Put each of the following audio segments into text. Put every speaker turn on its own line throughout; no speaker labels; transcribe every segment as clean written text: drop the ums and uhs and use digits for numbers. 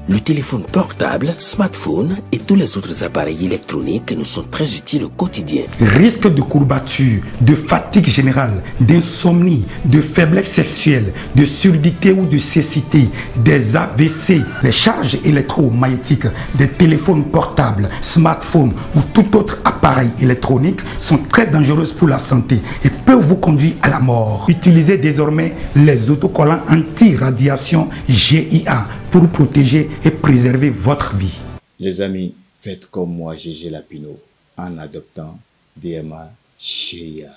Le téléphone portable, smartphone et tous les autres appareils électroniques nous sont très utiles au quotidien.
Risque de courbature, de fatigue générale, d'insomnie, de faiblesse sexuelle, de surdité ou de cécité, des AVC, les charges électromagnétiques des téléphones portables, smartphones ou tout autre appareil électronique sont très dangereuses pour la santé et peuvent vous conduire à la mort. Utilisez désormais les autocollants anti-radiation GIA pour protéger et préserver votre vie.
Les amis, faites comme moi, Gégé Lapino, en adoptant DMA GIA.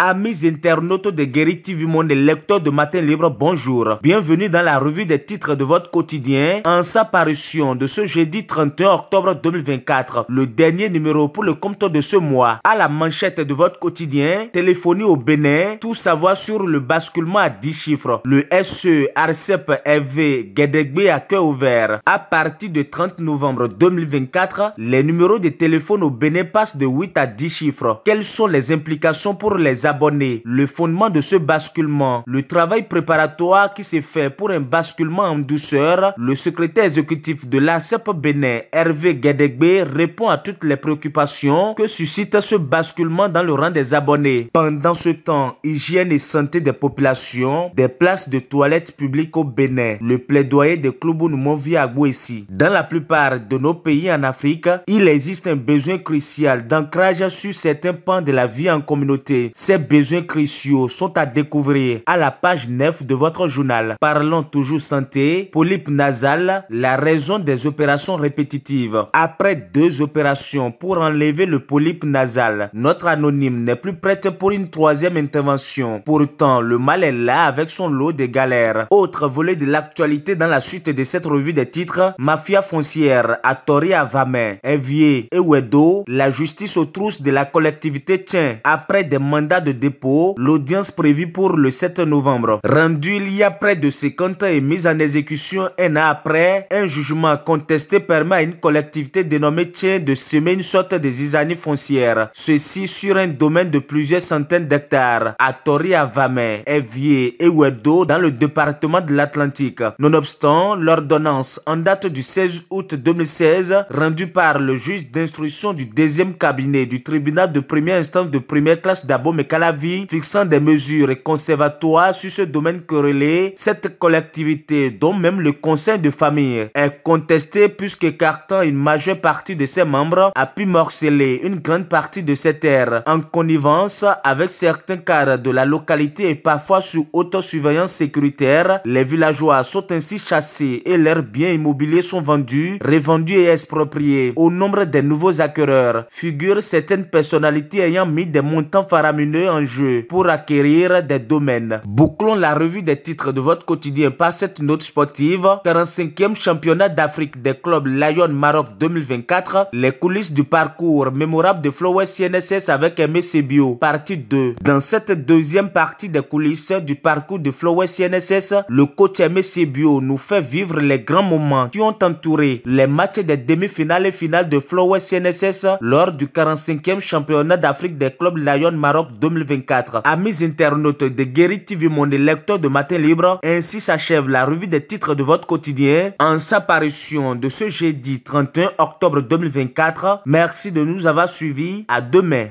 Amis internautes de Guéri TV Monde et lecteurs de Matin Libre, bonjour. Bienvenue dans la revue des titres de votre quotidien en sa parution de ce jeudi 31 octobre 2024. Le dernier numéro pour le compte de ce mois. À la manchette de votre quotidien, téléphonie au Bénin, tout savoir sur le basculement à 10 chiffres. Le SE, ARCEP, FV, Guédégbé à cœur ouvert. À partir du 30 novembre 2024, les numéros de téléphone au Bénin passent de 8 à 10 chiffres. Quelles sont les implications pour les abonnés? Le fondement de ce basculement, le travail préparatoire qui s'est fait pour un basculement en douceur. Le secrétaire exécutif de l'ARCEP Bénin, Hervé Guédégbé, répond à toutes les préoccupations que suscite ce basculement dans le rang des abonnés. Pendant ce temps, hygiène et santé des populations, des places de toilettes publiques au Bénin. Le plaidoyer de Kloubou Noumovi à Gouessi. Dans la plupart de nos pays en Afrique, il existe un besoin crucial d'ancrage sur certains pans de la vie en communauté. Ces besoins cruciaux sont à découvrir à la page 9 de votre journal. Parlons toujours santé, polype nasal, la raison des opérations répétitives. Après 2 opérations pour enlever le polype nasal, notre anonyme n'est plus prête pour une 3e intervention. Pourtant, le mal est là avec son lot de galères. Autre volet de l'actualité dans la suite de cette revue des titres, mafia foncière à Tori à Vamen, Evier et Ouedo, la justice aux trousses de la collectivité tient. Après des mandats de dépôt, l'audience prévue pour le 7 novembre. Rendue il y a près de 50 ans et mise en exécution un an après, un jugement contesté permet à une collectivité dénommée Tien de semer une sorte de zizanie foncière. Ceci sur un domaine de plusieurs centaines d'hectares, à Tori à Vamen, Evier et Ouedo dans le département de l'Atlantique. Nonobstant, l'ordonnance en date du 16 août 2016, rendue par le juge d'instruction du 2e cabinet du tribunal de première instance de première classe d'Abomey-Calavi, fixant des mesures conservatoires sur ce domaine querellé, cette collectivité, dont même le conseil de famille est contesté puisque écartant une majeure partie de ses membres, a pu morceler une grande partie de ses terres en connivence avec certains cadres de la localité et parfois sous haute surveillance sécuritaire. Les villageois sont ainsi chassés et leurs biens immobiliers sont vendus, revendus et expropriés. Au nombre des nouveaux acquéreurs figurent certaines personnalités ayant mis des montants faramineux en jeu pour acquérir des domaines. Bouclons la revue des titres de votre quotidien par cette note sportive. 45e championnat d'Afrique des clubs Lion Maroc 2024. Les coulisses du parcours mémorable de Flowers CNSS avec Aimé Sebio, partie 2. Dans cette deuxième partie des coulisses du parcours de Flowers CNSS, le coach Aimé Sebio nous fait vivre les grands moments qui ont entouré les matchs des demi-finales et finales de Flowers CNSS lors du 45e championnat d'Afrique des clubs Lion Maroc 2024. Amis internautes de Guéri TV Monde et lecteurs de Matin Libre, ainsi s'achève la revue des titres de votre quotidien en sa parution de ce jeudi 31 octobre 2024. Merci de nous avoir suivis. À demain.